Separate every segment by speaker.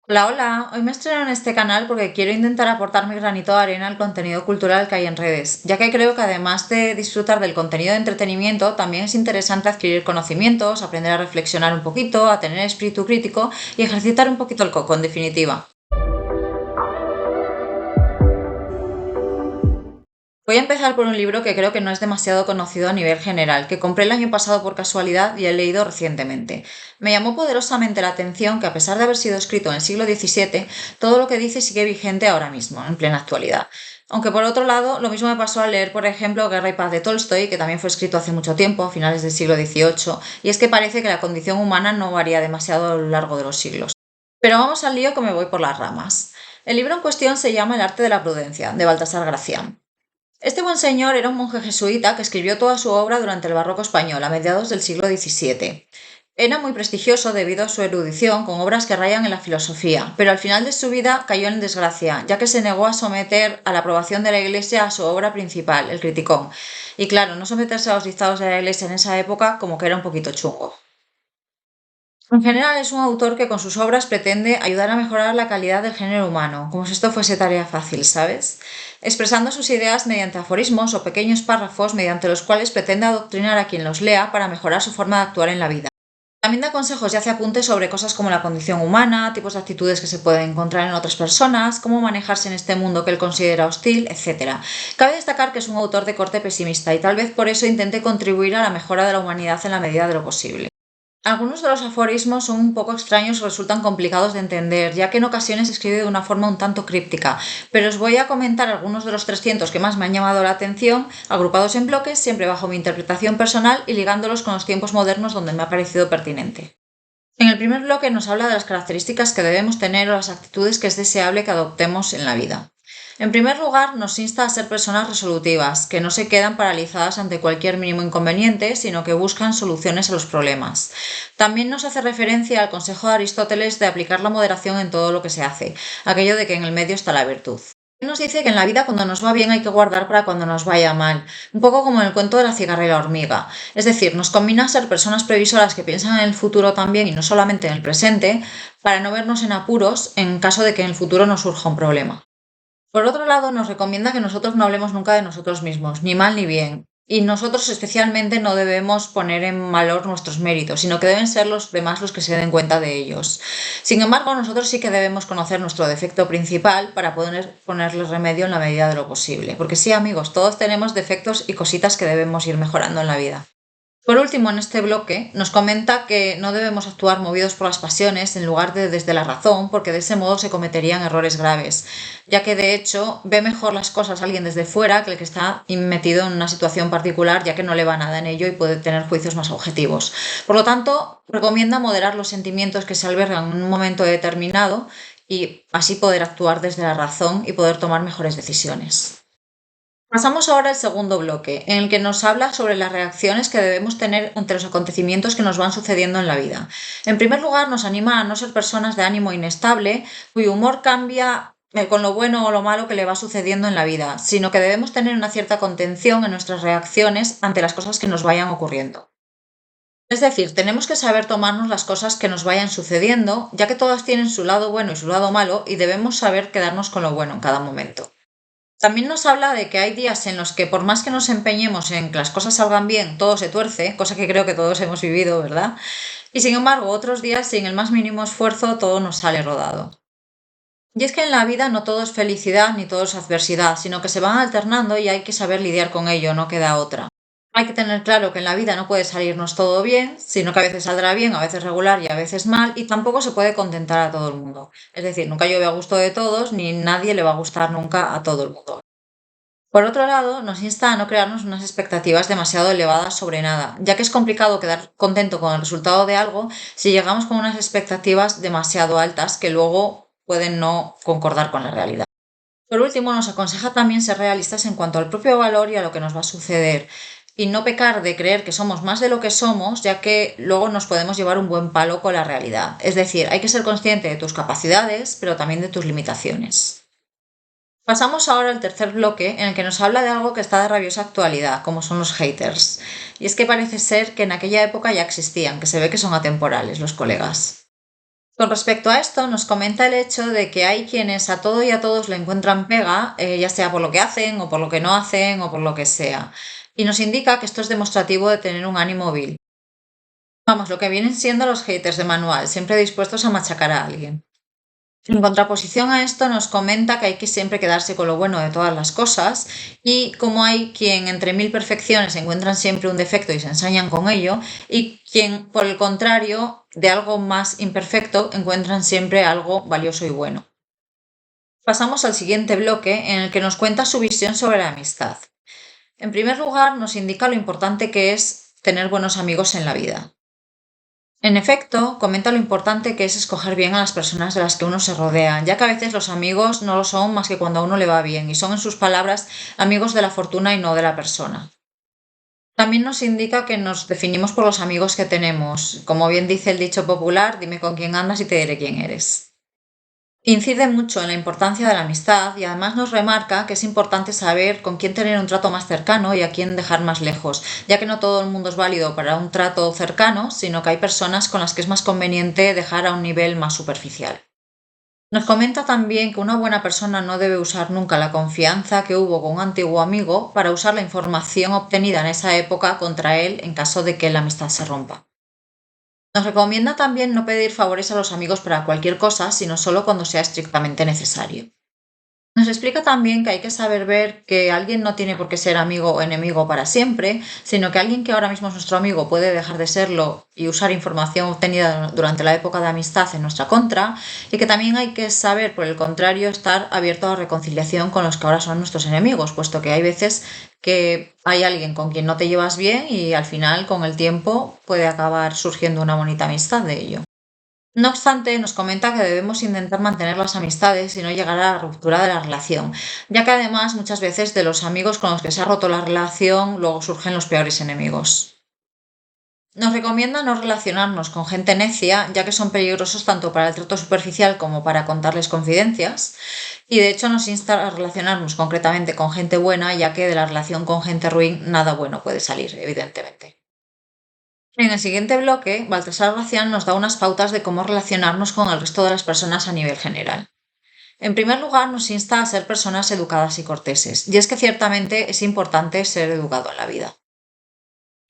Speaker 1: Hola, hola. Hoy me estreno en este canal porque quiero intentar aportar mi granito de arena al contenido cultural que hay en redes, ya que creo que además de disfrutar del contenido de entretenimiento, también es interesante adquirir conocimientos, aprender a reflexionar un poquito, a tener espíritu crítico y ejercitar un poquito el coco, en definitiva. Voy a empezar por un libro que creo que no es demasiado conocido a nivel general, que compré el año pasado por casualidad y he leído recientemente. Me llamó poderosamente la atención que, a pesar de haber sido escrito en el siglo XVII, todo lo que dice sigue vigente ahora mismo, en plena actualidad. Aunque por otro lado, lo mismo me pasó al leer, por ejemplo, Guerra y Paz de Tolstoy, que también fue escrito hace mucho tiempo, a finales del siglo XVIII, y es que parece que la condición humana no varía demasiado a lo largo de los siglos. Pero vamos al lío, que me voy por las ramas. El libro en cuestión se llama El arte de la prudencia, de Baltasar Gracián. Este buen señor era un monje jesuita que escribió toda su obra durante el barroco español, a mediados del siglo XVII. Era muy prestigioso debido a su erudición, con obras que rayan en la filosofía, pero al final de su vida cayó en desgracia, ya que se negó a someter a la aprobación de la Iglesia a su obra principal, el Criticón. Y claro, no someterse a los dictados de la Iglesia en esa época como que era un poquito chungo. En general es un autor que con sus obras pretende ayudar a mejorar la calidad del género humano, como si esto fuese tarea fácil, ¿sabes? Expresando sus ideas mediante aforismos o pequeños párrafos mediante los cuales pretende adoctrinar a quien los lea para mejorar su forma de actuar en la vida. También da consejos y hace apuntes sobre cosas como la condición humana, tipos de actitudes que se pueden encontrar en otras personas, cómo manejarse en este mundo que él considera hostil, etc. Cabe destacar que es un autor de corte pesimista y tal vez por eso intente contribuir a la mejora de la humanidad en la medida de lo posible. Algunos de los aforismos son un poco extraños o resultan complicados de entender, ya que en ocasiones escribe de una forma un tanto críptica, pero os voy a comentar algunos de los 300 que más me han llamado la atención, agrupados en bloques, siempre bajo mi interpretación personal y ligándolos con los tiempos modernos donde me ha parecido pertinente. En el primer bloque nos habla de las características que debemos tener o las actitudes que es deseable que adoptemos en la vida. En primer lugar, nos insta a ser personas resolutivas, que no se quedan paralizadas ante cualquier mínimo inconveniente, sino que buscan soluciones a los problemas. También nos hace referencia al consejo de Aristóteles de aplicar la moderación en todo lo que se hace, aquello de que en el medio está la virtud. Nos dice que en la vida cuando nos va bien hay que guardar para cuando nos vaya mal, un poco como en el cuento de la cigarra y la hormiga. Es decir, nos combina ser personas previsoras que piensan en el futuro también y no solamente en el presente, para no vernos en apuros en caso de que en el futuro nos surja un problema. Por otro lado, nos recomienda que nosotros no hablemos nunca de nosotros mismos, ni mal ni bien. Y nosotros especialmente no debemos poner en valor nuestros méritos, sino que deben ser los demás los que se den cuenta de ellos. Sin embargo, nosotros sí que debemos conocer nuestro defecto principal para poder ponerle remedio en la medida de lo posible. Porque sí, amigos, todos tenemos defectos y cositas que debemos ir mejorando en la vida. Por último, en este bloque nos comenta que no debemos actuar movidos por las pasiones en lugar de desde la razón, porque de ese modo se cometerían errores graves, ya que de hecho ve mejor las cosas alguien desde fuera que el que está metido en una situación particular, ya que no le va nada en ello y puede tener juicios más objetivos. Por lo tanto, recomienda moderar los sentimientos que se albergan en un momento determinado y así poder actuar desde la razón y poder tomar mejores decisiones. Pasamos ahora al segundo bloque, en el que nos habla sobre las reacciones que debemos tener ante los acontecimientos que nos van sucediendo en la vida. En primer lugar, nos anima a no ser personas de ánimo inestable, cuyo humor cambia con lo bueno o lo malo que le va sucediendo en la vida, sino que debemos tener una cierta contención en nuestras reacciones ante las cosas que nos vayan ocurriendo. Es decir, tenemos que saber tomarnos las cosas que nos vayan sucediendo, ya que todas tienen su lado bueno y su lado malo, y debemos saber quedarnos con lo bueno en cada momento. También nos habla de que hay días en los que por más que nos empeñemos en que las cosas salgan bien, todo se tuerce, cosa que creo que todos hemos vivido, ¿verdad? Y sin embargo, otros días, sin el más mínimo esfuerzo, todo nos sale rodado. Y es que en la vida no todo es felicidad ni todo es adversidad, sino que se van alternando y hay que saber lidiar con ello, no queda otra. Hay que tener claro que en la vida no puede salirnos todo bien, sino que a veces saldrá bien, a veces regular y a veces mal, y tampoco se puede contentar a todo el mundo. Es decir, nunca llueve a gusto de todos, ni nadie le va a gustar nunca a todo el mundo. Por otro lado, nos insta a no crearnos unas expectativas demasiado elevadas sobre nada, ya que es complicado quedar contento con el resultado de algo si llegamos con unas expectativas demasiado altas que luego pueden no concordar con la realidad. Por último, nos aconseja también ser realistas en cuanto al propio valor y a lo que nos va a suceder, y no pecar de creer que somos más de lo que somos, ya que luego nos podemos llevar un buen palo con la realidad. Es decir, hay que ser consciente de tus capacidades, pero también de tus limitaciones. Pasamos ahora al tercer bloque, en el que nos habla de algo que está de rabiosa actualidad, como son los haters. Y es que parece ser que en aquella época ya existían, que se ve que son atemporales los colegas. Con respecto a esto, nos comenta el hecho de que hay quienes a todo y a todos le encuentran pega, ya sea por lo que hacen o por lo que no hacen o por lo que sea. Y nos indica que esto es demostrativo de tener un ánimo vil. Vamos, lo que vienen siendo los haters de manual, siempre dispuestos a machacar a alguien. En contraposición a esto, nos comenta que hay que siempre quedarse con lo bueno de todas las cosas y como hay quien entre mil perfecciones encuentran siempre un defecto y se ensañan con ello, y quien, por el contrario, de algo más imperfecto encuentran siempre algo valioso y bueno. Pasamos al siguiente bloque en el que nos cuenta su visión sobre la amistad. En primer lugar, nos indica lo importante que es tener buenos amigos en la vida. En efecto, comenta lo importante que es escoger bien a las personas de las que uno se rodea, ya que a veces los amigos no lo son más que cuando a uno le va bien, y son, en sus palabras, amigos de la fortuna y no de la persona. También nos indica que nos definimos por los amigos que tenemos. Como bien dice el dicho popular, dime con quién andas y te diré quién eres. Incide mucho en la importancia de la amistad y además nos remarca que es importante saber con quién tener un trato más cercano y a quién dejar más lejos, ya que no todo el mundo es válido para un trato cercano, sino que hay personas con las que es más conveniente dejar a un nivel más superficial. Nos comenta también que una buena persona no debe usar nunca la confianza que hubo con un antiguo amigo para usar la información obtenida en esa época contra él en caso de que la amistad se rompa. Nos recomienda también no pedir favores a los amigos para cualquier cosa, sino solo cuando sea estrictamente necesario. Nos explica también que hay que saber ver que alguien no tiene por qué ser amigo o enemigo para siempre, sino que alguien que ahora mismo es nuestro amigo puede dejar de serlo y usar información obtenida durante la época de amistad en nuestra contra, y que también hay que saber, por el contrario, estar abierto a la reconciliación con los que ahora son nuestros enemigos, puesto que hay veces que hay alguien con quien no te llevas bien y al final, con el tiempo, puede acabar surgiendo una bonita amistad de ello. No obstante, nos comenta que debemos intentar mantener las amistades y no llegar a la ruptura de la relación, ya que además muchas veces de los amigos con los que se ha roto la relación luego surgen los peores enemigos. Nos recomienda no relacionarnos con gente necia, ya que son peligrosos tanto para el trato superficial como para contarles confidencias, y de hecho nos insta a relacionarnos concretamente con gente buena, ya que de la relación con gente ruin nada bueno puede salir, evidentemente. En el siguiente bloque, Baltasar Gracián nos da unas pautas de cómo relacionarnos con el resto de las personas a nivel general. En primer lugar, nos insta a ser personas educadas y corteses, y es que ciertamente es importante ser educado en la vida.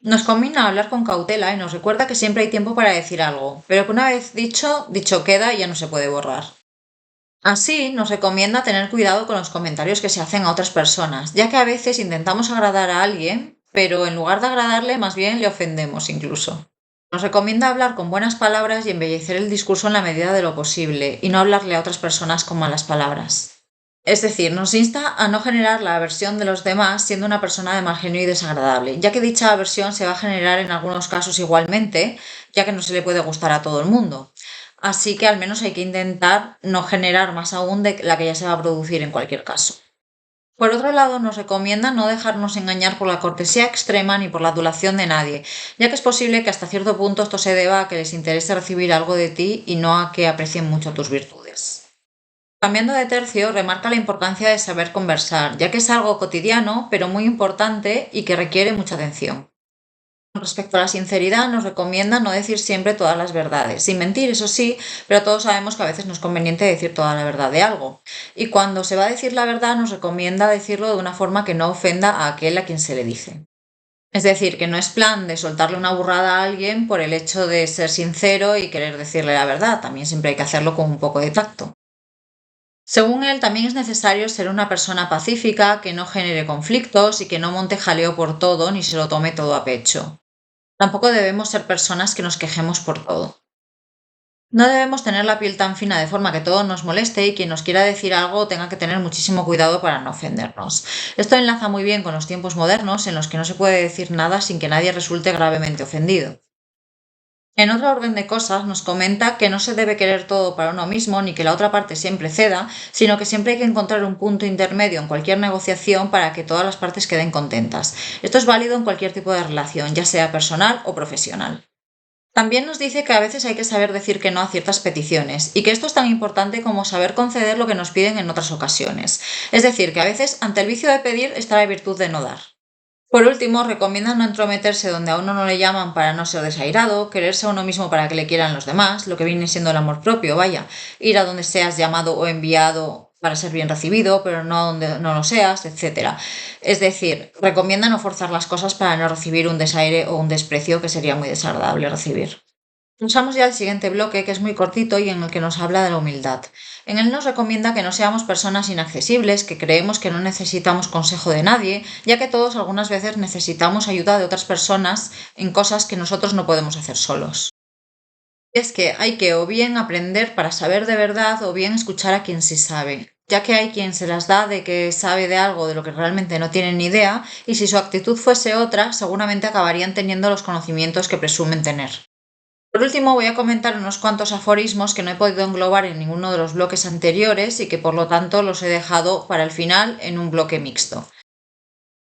Speaker 1: Nos conmina a hablar con cautela y nos recuerda que siempre hay tiempo para decir algo, pero que una vez dicho, dicho queda y ya no se puede borrar. Así, nos recomienda tener cuidado con los comentarios que se hacen a otras personas, ya que a veces intentamos agradar a alguien, pero en lugar de agradarle, más bien le ofendemos incluso. Nos recomienda hablar con buenas palabras y embellecer el discurso en la medida de lo posible, y no hablarle a otras personas con malas palabras. Es decir, nos insta a no generar la aversión de los demás siendo una persona de mal genio y desagradable, ya que dicha aversión se va a generar en algunos casos igualmente, ya que no se le puede gustar a todo el mundo. Así que al menos hay que intentar no generar más aún de la que ya se va a producir en cualquier caso. Por otro lado, nos recomienda no dejarnos engañar por la cortesía extrema ni por la adulación de nadie, ya que es posible que hasta cierto punto esto se deba a que les interese recibir algo de ti y no a que aprecien mucho tus virtudes. Cambiando de tercio, remarca la importancia de saber conversar, ya que es algo cotidiano, pero muy importante y que requiere mucha atención. Con respecto a la sinceridad, nos recomienda no decir siempre todas las verdades, sin mentir, eso sí, pero todos sabemos que a veces no es conveniente decir toda la verdad de algo. Y cuando se va a decir la verdad, nos recomienda decirlo de una forma que no ofenda a aquel a quien se le dice. Es decir, que no es plan de soltarle una burrada a alguien por el hecho de ser sincero y querer decirle la verdad, también siempre hay que hacerlo con un poco de tacto. Según él, también es necesario ser una persona pacífica, que no genere conflictos y que no monte jaleo por todo ni se lo tome todo a pecho. Tampoco debemos ser personas que nos quejemos por todo. No debemos tener la piel tan fina de forma que todo nos moleste y quien nos quiera decir algo tenga que tener muchísimo cuidado para no ofendernos. Esto enlaza muy bien con los tiempos modernos en los que no se puede decir nada sin que nadie resulte gravemente ofendido. En otro orden de cosas, nos comenta que no se debe querer todo para uno mismo ni que la otra parte siempre ceda, sino que siempre hay que encontrar un punto intermedio en cualquier negociación para que todas las partes queden contentas. Esto es válido en cualquier tipo de relación, ya sea personal o profesional. También nos dice que a veces hay que saber decir que no a ciertas peticiones y que esto es tan importante como saber conceder lo que nos piden en otras ocasiones. Es decir, que a veces ante el vicio de pedir está la virtud de no dar. Por último, recomienda no entrometerse donde a uno no le llaman para no ser desairado, quererse a uno mismo para que le quieran los demás, lo que viene siendo el amor propio, vaya, ir a donde seas llamado o enviado para ser bien recibido, pero no a donde no lo seas, etcétera. Es decir, recomienda no forzar las cosas para no recibir un desaire o un desprecio que sería muy desagradable recibir. Usamos ya el siguiente bloque, que es muy cortito y en el que nos habla de la humildad. En él nos recomienda que no seamos personas inaccesibles, que creemos que no necesitamos consejo de nadie, ya que todos algunas veces necesitamos ayuda de otras personas en cosas que nosotros no podemos hacer solos. Es que hay que o bien aprender para saber de verdad o bien escuchar a quien sí sabe, ya que hay quien se las da de que sabe de algo de lo que realmente no tiene ni idea y si su actitud fuese otra, seguramente acabarían teniendo los conocimientos que presumen tener. Por último, voy a comentar unos cuantos aforismos que no he podido englobar en ninguno de los bloques anteriores y que por lo tanto los he dejado para el final en un bloque mixto.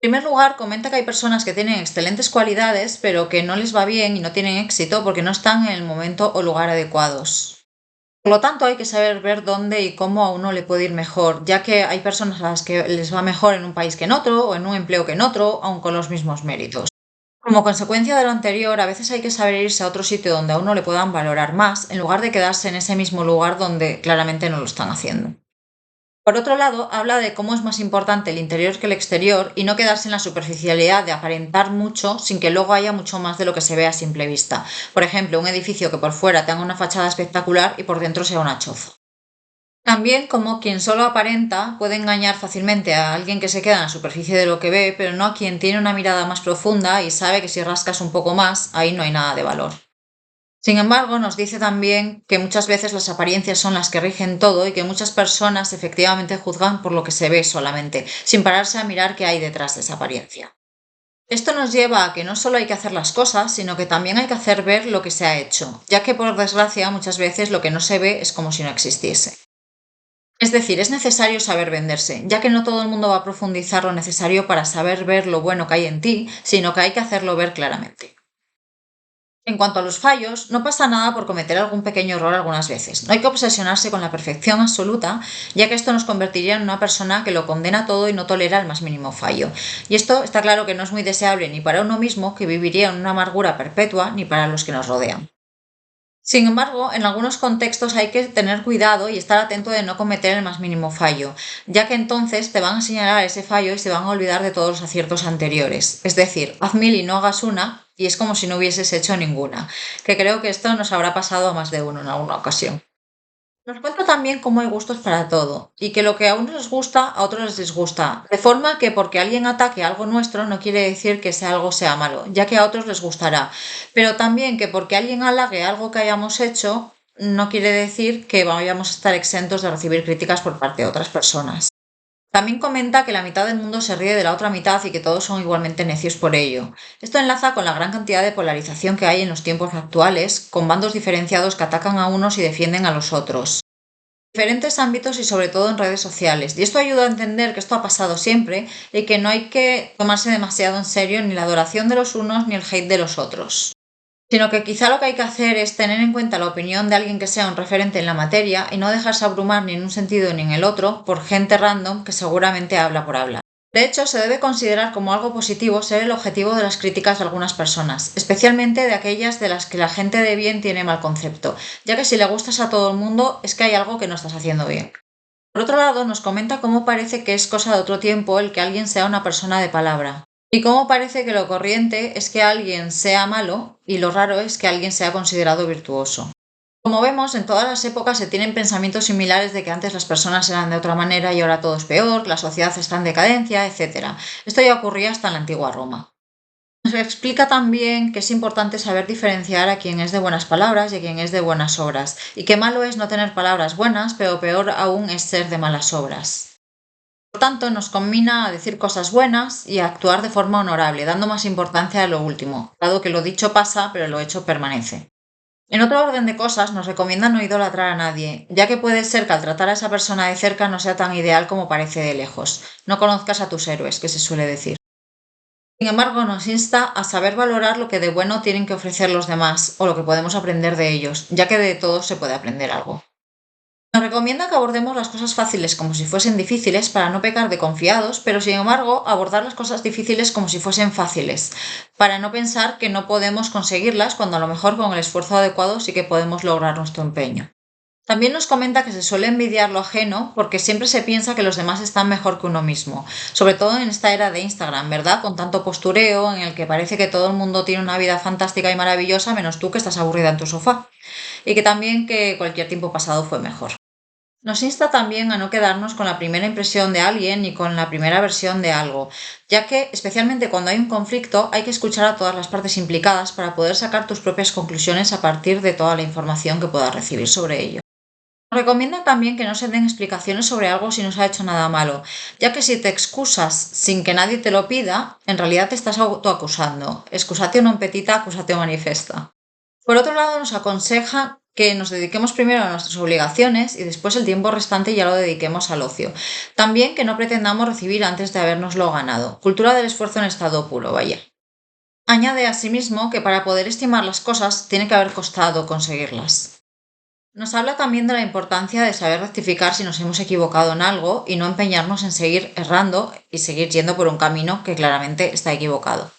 Speaker 1: En primer lugar, comenta que hay personas que tienen excelentes cualidades, pero que no les va bien y no tienen éxito porque no están en el momento o lugar adecuados. Por lo tanto, hay que saber ver dónde y cómo a uno le puede ir mejor, ya que hay personas a las que les va mejor en un país que en otro, o en un empleo que en otro, aun con los mismos méritos. Como consecuencia de lo anterior, a veces hay que saber irse a otro sitio donde a uno le puedan valorar más, en lugar de quedarse en ese mismo lugar donde claramente no lo están haciendo. Por otro lado, habla de cómo es más importante el interior que el exterior y no quedarse en la superficialidad de aparentar mucho sin que luego haya mucho más de lo que se ve a simple vista. Por ejemplo, un edificio que por fuera tenga una fachada espectacular y por dentro sea una choza. También como quien solo aparenta puede engañar fácilmente a alguien que se queda en la superficie de lo que ve, pero no a quien tiene una mirada más profunda y sabe que si rascas un poco más, ahí no hay nada de valor. Sin embargo, nos dice también que muchas veces las apariencias son las que rigen todo y que muchas personas efectivamente juzgan por lo que se ve solamente, sin pararse a mirar qué hay detrás de esa apariencia. Esto nos lleva a que no solo hay que hacer las cosas, sino que también hay que hacer ver lo que se ha hecho, ya que por desgracia muchas veces lo que no se ve es como si no existiese. Es decir, es necesario saber venderse, ya que no todo el mundo va a profundizar lo necesario para saber ver lo bueno que hay en ti, sino que hay que hacerlo ver claramente. En cuanto a los fallos, no pasa nada por cometer algún pequeño error algunas veces. No hay que obsesionarse con la perfección absoluta, ya que esto nos convertiría en una persona que lo condena todo y no tolera el más mínimo fallo. Y esto está claro que no es muy deseable ni para uno mismo, que viviría en una amargura perpetua, ni para los que nos rodean. Sin embargo, en algunos contextos hay que tener cuidado y estar atento de no cometer el más mínimo fallo, ya que entonces te van a señalar ese fallo y se van a olvidar de todos los aciertos anteriores. Es decir, haz mil y no hagas una, y es como si no hubieses hecho ninguna, que creo que esto nos habrá pasado a más de uno en alguna ocasión. Nos cuenta también cómo hay gustos para todo y que lo que a unos les gusta, a otros les disgusta. De forma que porque alguien ataque algo nuestro no quiere decir que ese algo sea malo, ya que a otros les gustará. Pero también que porque alguien halague algo que hayamos hecho, no quiere decir que vayamos a estar exentos de recibir críticas por parte de otras personas. También comenta que la mitad del mundo se ríe de la otra mitad y que todos son igualmente necios por ello. Esto enlaza con la gran cantidad de polarización que hay en los tiempos actuales, con bandos diferenciados que atacan a unos y defienden a los otros. Diferentes ámbitos y sobre todo en redes sociales. Y esto ayuda a entender que esto ha pasado siempre y que no hay que tomarse demasiado en serio ni la adoración de los unos ni el hate de los otros, sino que quizá lo que hay que hacer es tener en cuenta la opinión de alguien que sea un referente en la materia y no dejarse abrumar ni en un sentido ni en el otro por gente random que seguramente habla por hablar. De hecho, se debe considerar como algo positivo ser el objetivo de las críticas de algunas personas, especialmente de aquellas de las que la gente de bien tiene mal concepto, ya que si le gustas a todo el mundo es que hay algo que no estás haciendo bien. Por otro lado, nos comenta cómo parece que es cosa de otro tiempo el que alguien sea una persona de palabra, y cómo parece que lo corriente es que alguien sea malo y lo raro es que alguien sea considerado virtuoso. Como vemos, en todas las épocas se tienen pensamientos similares de que antes las personas eran de otra manera y ahora todo es peor, la sociedad está en decadencia, etc. Esto ya ocurría hasta en la antigua Roma. Nos explica también que es importante saber diferenciar a quien es de buenas palabras y a quien es de buenas obras, y que malo es no tener palabras buenas, pero peor aún es ser de malas obras. Por tanto, nos combina a decir cosas buenas y a actuar de forma honorable, dando más importancia a lo último, dado que lo dicho pasa, pero lo hecho permanece. En otro orden de cosas, nos recomienda no idolatrar a nadie, ya que puede ser que al tratar a esa persona de cerca no sea tan ideal como parece de lejos. No conozcas a tus héroes, que se suele decir. Sin embargo, nos insta a saber valorar lo que de bueno tienen que ofrecer los demás o lo que podemos aprender de ellos, ya que de todos se puede aprender algo. Nos Recomienda que abordemos las cosas fáciles como si fuesen difíciles para no pecar de confiados, pero sin embargo abordar las cosas difíciles como si fuesen fáciles, para no pensar que no podemos conseguirlas cuando a lo mejor con el esfuerzo adecuado sí que podemos lograr nuestro empeño. También nos comenta que se suele envidiar lo ajeno porque siempre se piensa que los demás están mejor que uno mismo, sobre todo en esta era de Instagram, ¿verdad? Con tanto postureo en el que parece que todo el mundo tiene una vida fantástica y maravillosa menos tú que estás aburrida en tu sofá, y que también que cualquier tiempo pasado fue mejor. Nos insta también a no quedarnos con la primera impresión de alguien ni con la primera versión de algo, ya que, especialmente cuando hay un conflicto, hay que escuchar a todas las partes implicadas para poder sacar tus propias conclusiones a partir de toda la información que puedas recibir sobre ello. Recomienda también que no se den explicaciones sobre algo si no se ha hecho nada malo, ya que si te excusas sin que nadie te lo pida, en realidad te estás autoacusando. Excusatio non petita, accusatio manifesta. Por otro lado, nos aconseja que nos dediquemos primero a nuestras obligaciones y después el tiempo restante ya lo dediquemos al ocio. También que no pretendamos recibir antes de habérnoslo ganado. Cultura del esfuerzo en estado puro, vaya. Añade asimismo que para poder estimar las cosas tiene que haber costado conseguirlas. Nos habla también de la importancia de saber rectificar si nos hemos equivocado en algo y no empeñarnos en seguir errando y seguir yendo por un camino que claramente está equivocado.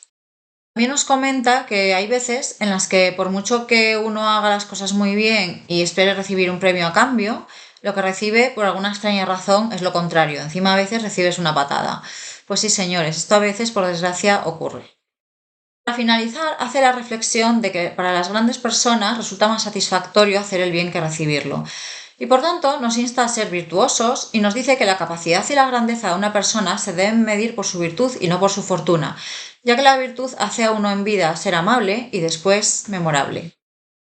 Speaker 1: También nos comenta que hay veces en las que por mucho que uno haga las cosas muy bien y espere recibir un premio a cambio, lo que recibe por alguna extraña razón es lo contrario. Encima a veces recibes una patada. Pues sí, señores, esto a veces por desgracia ocurre. Para finalizar, hace la reflexión de que para las grandes personas resulta más satisfactorio hacer el bien que recibirlo. Y por tanto, nos insta a ser virtuosos y nos dice que la capacidad y la grandeza de una persona se deben medir por su virtud y no por su fortuna, ya que la virtud hace a uno en vida ser amable y después memorable.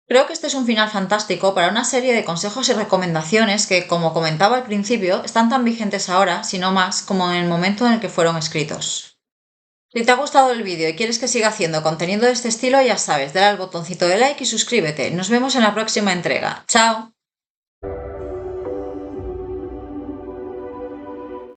Speaker 1: Creo que este es un final fantástico para una serie de consejos y recomendaciones que, como comentaba al principio, están tan vigentes ahora, si no más, como en el momento en el que fueron escritos. Si te ha gustado el vídeo y quieres que siga haciendo contenido de este estilo, ya sabes, dale al botoncito de like y suscríbete. Nos vemos en la próxima entrega. ¡Chao!